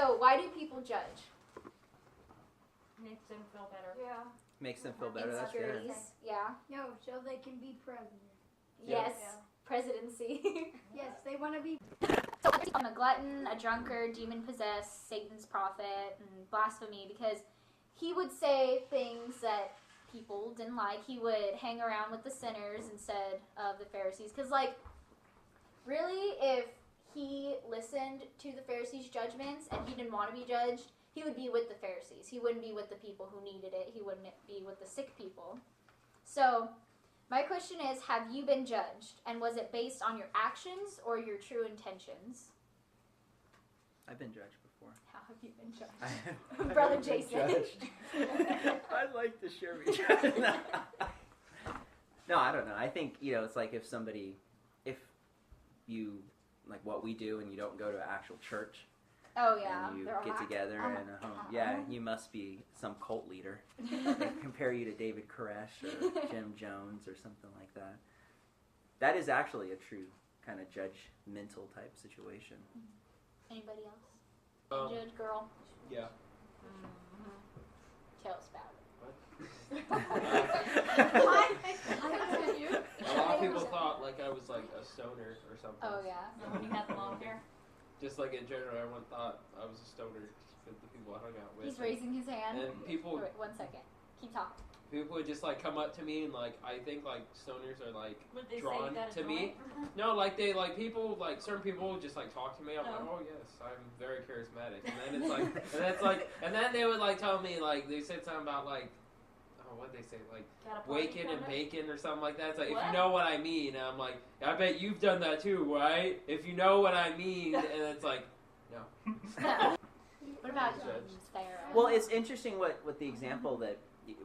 So why do people judge? Makes them feel better. Yeah. Makes them feel better. That's good. Insecurities. Yeah. No, so they can be president. Yes. Yeah. Presidency. Yes, they want to be. So I'm a glutton, a drunkard, demon-possessed, Satan's prophet, and blasphemy, because he would say things that people didn't like. He would hang around with the sinners instead of the Pharisees. Because, like, really, if he listened to the Pharisees' judgments and he didn't want to be judged, he would be with the Pharisees. He wouldn't be with the people who needed it. He wouldn't be with the sick people. So, my question is, have you been judged? And was it based on your actions or your true intentions? I've been judged before. How have you been judged? Brother Jason. I'd like to share my judged. No, I don't know. I think, it's like if you, like what we do and you don't go to an actual church, Oh, yeah. and you get together in a home. Yeah, you must be some cult leader. They compare you to David Koresh or Jim Jones or something like that. That is actually a true kind of judgmental type situation. Anybody else? Judge girl? Yeah. Mm-hmm. Tell us about it. A lot of people thought like I was like a stoner or something. Oh, yeah. When you had the long hair. Just like in general, everyone thought I was a stoner with the people I hung out with. He's raising his hand. And people, Wait, 1 second. Keep talking. people would just like come up to me and like I think like stoners are like Would they drawn say you got a to me. No, like they like people like certain people would just like talk to me. I'm like, oh yes, I'm very charismatic. And then it's like, and then it's like, and then they would like tell me like they said something about like. What they say, like waking and bacon or something like that. It's like, if you know what I mean, and I'm like, I bet you've done that too, right? If you know what I mean, and it's like, no. What about Sarah? Well, it's interesting what the example that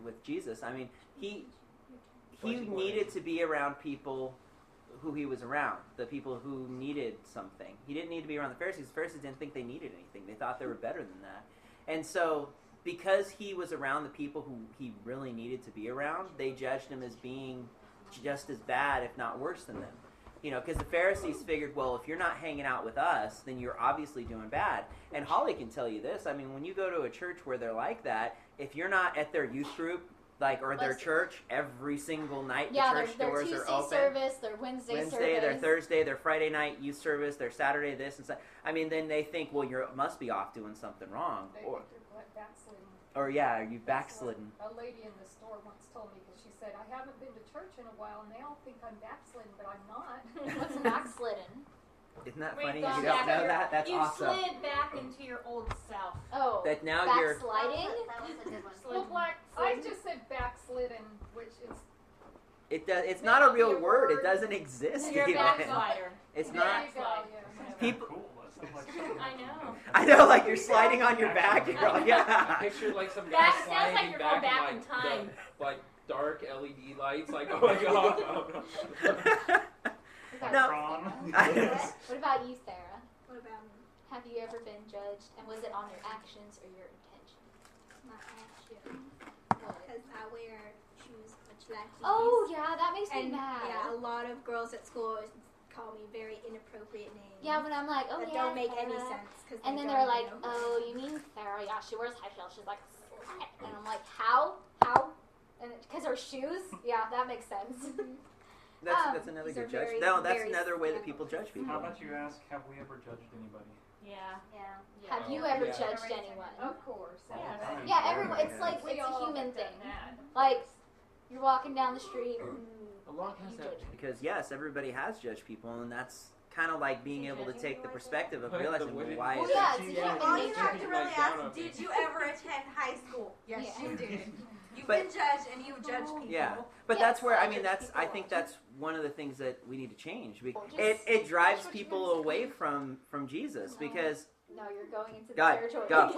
with Jesus. I mean, he needed to be around people who he was around, the people who needed something. He didn't need to be around the Pharisees. The Pharisees didn't think they needed anything. They thought they were better than that, and so. Because he was around the people who he really needed to be around, they judged him as being just as bad, if not worse than them. You know, because the Pharisees figured, well, if you're not hanging out with us, then you're obviously doing bad. And Holly can tell you this. I mean, when you go to a church where they're like that, if you're not at their youth group, like, or their church every single night, the church doors are open. Their Tuesday service, their Wednesday service. Their Thursday, their Friday night youth service, their Saturday this and that. I mean, then they think, well, you must be off doing something wrong. Or yeah, are you backslidden? A lady in the store once told me, because she said, I haven't been to church in a while, and they all think I'm backslidden, but I'm not. What's backslidden? Isn't that funny? You don't know that? That's awesome. You slid back into your old self. Oh, that now backsliding? That was a good one. Well, I just said backslidden, which is... It's not a real word. It doesn't exist. You're a backslider. It's not... People... I know, like you're sliding on your back. You're like, yeah. I pictured like some guy sliding like you're back, going back in, in time. Like dark LED lights. Like, oh my god. What about you, Sarah? What about me? Have you ever been judged, and was it on your actions or your intentions? My actions. Because I wear shoes much like these. Oh, yeah, that makes me mad. Yeah, a lot of girls at school call me very inappropriate names. Yeah, but I'm like, oh that yeah, don't make Sarah. any sense. And then they're like, oh, you mean Sarah? Yeah, she wears high heels. She's like, slut. And I'm like, how? And because her shoes? Yeah, that makes sense. That's another good judge. No, that's another way that people judge people. How about you ask, have we ever judged anybody? Yeah. Have you ever judged anyone? Of course. Yeah, everyone. It's like, it's a human thing. Like, you're walking down the street. Because yes, everybody has judged people, and that's kind of like being able to take the perspective of realizing why. Well, yeah, it's a human All you nature. have to really ask: did you ever attend high school? Yes, you did. You've been judged, and you judge people. Yeah, but that's where I think that's one of the things that we need to change. It drives people away from Jesus because. No, you're going into the God, territory. Go.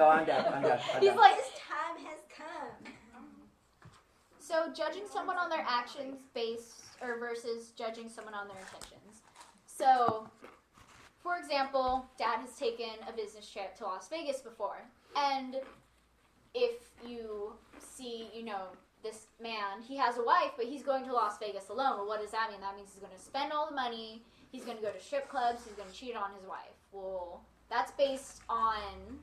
I'm done. He's like, this time has come. So judging someone on their actions versus judging someone on their intentions. So, for example, Dad has taken a business trip to Las Vegas before. And if you see, this man, he has a wife, but he's going to Las Vegas alone. Well, what does that mean? That means he's going to spend all the money. He's going to go to strip clubs. He's going to cheat on his wife. Well, that's based on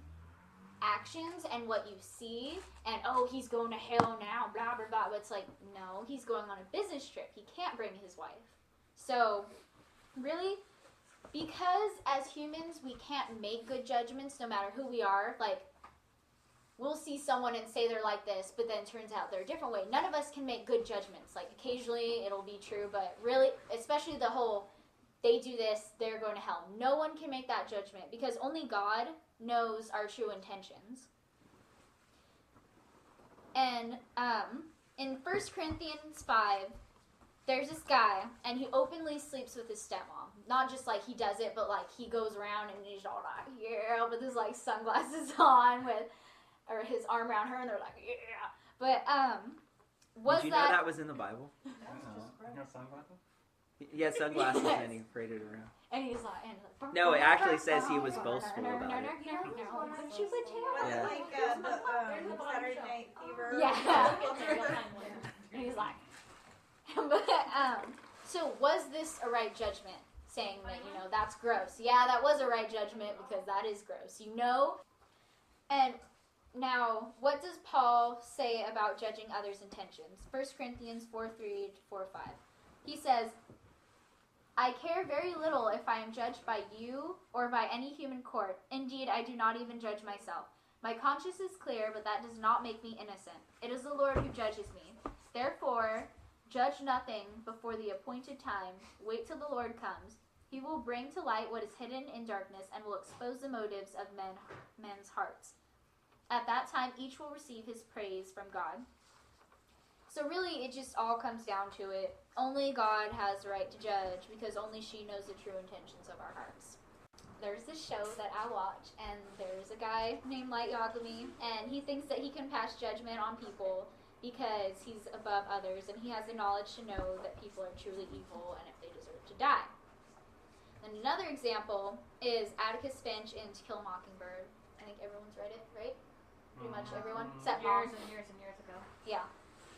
actions and what you see, and he's going to hell now, blah blah blah. But it's like, no, he's going on a business trip. He can't bring his wife. So really, because as humans we can't make good judgments no matter who we are. Like, we'll see someone and say they're like this, but then it turns out they're a different way. None of us can make good judgments. Like, occasionally it'll be true, but really, especially the whole, they do this, they're going to hell. No one can make that judgment because only God knows our true intentions. And in 1 Corinthians 5, there's this guy, and he openly sleeps with his stepmom. Not just like he does it, but like he goes around and he's all like, yeah, with his like sunglasses on, or his arm around her, and they're like, yeah. But did you know that was in the Bible? Sunglasses? He had sunglasses and he paraded around. And he's like, no, it actually says he was boastful about it. Was it like Saturday Night Fever? Yeah. And he's like, but so was this a right judgment? Saying that, that's gross. Yeah, that was a right judgment because that is gross. And now, what does Paul say about judging others' intentions? 1 Corinthians 4:3 to 4:5. He says, I care very little if I am judged by you or by any human court. Indeed, I do not even judge myself. My conscience is clear, but that does not make me innocent. It is the Lord who judges me. Therefore, judge nothing before the appointed time. Wait till the Lord comes. He will bring to light what is hidden in darkness and will expose the motives of men's hearts. At that time, each will receive his praise from God. So really, it just all comes down to it. Only God has the right to judge because only she knows the true intentions of our hearts. There's this show that I watch, and there's a guy named Light Yagami, and he thinks that he can pass judgment on people because he's above others, and he has the knowledge to know that people are truly evil and if they deserve to die. And another example is Atticus Finch in To Kill a Mockingbird. I think everyone's read it, right? Pretty much everyone, except Mom. Years and years ago. Yeah.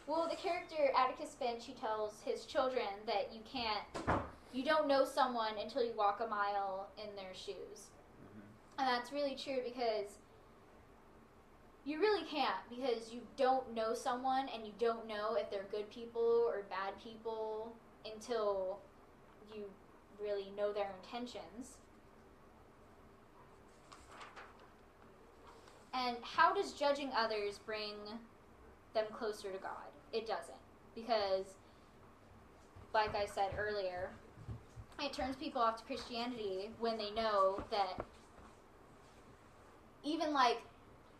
Well, the character Atticus Finch, he tells his children that you don't know someone until you walk a mile in their shoes. Mm-hmm. And that's really true because you really can't, because you don't know someone and you don't know if they're good people or bad people until you really know their intentions. And how does judging others bring them closer to God? It doesn't. Because, like I said earlier, it turns people off to Christianity when they know that even like,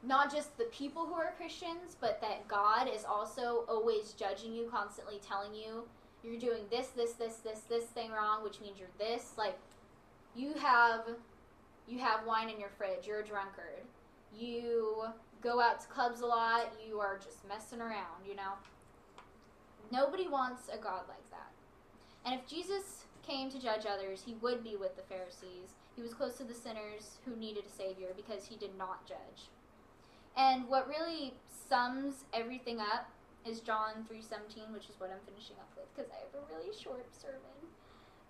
not just the people who are Christians, but that God is also always judging you, constantly telling you, you're doing this thing wrong, which means you're this. Like, you have wine in your fridge, you're a drunkard. You go out to clubs a lot, you are just messing around, Nobody wants a God like that. And if Jesus came to judge others, he would be with the Pharisees. He was close to the sinners who needed a Savior because he did not judge. And what really sums everything up is John 3:17, which is what I'm finishing up with because I have a really short sermon.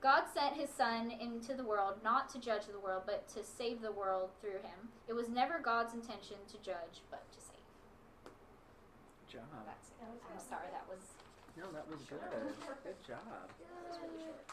God sent his Son into the world not to judge the world, but to save the world through him. It was never God's intention to judge, but to save. Good job. That's it. I'm sorry, that was... No, that was good. Good job. That was really short.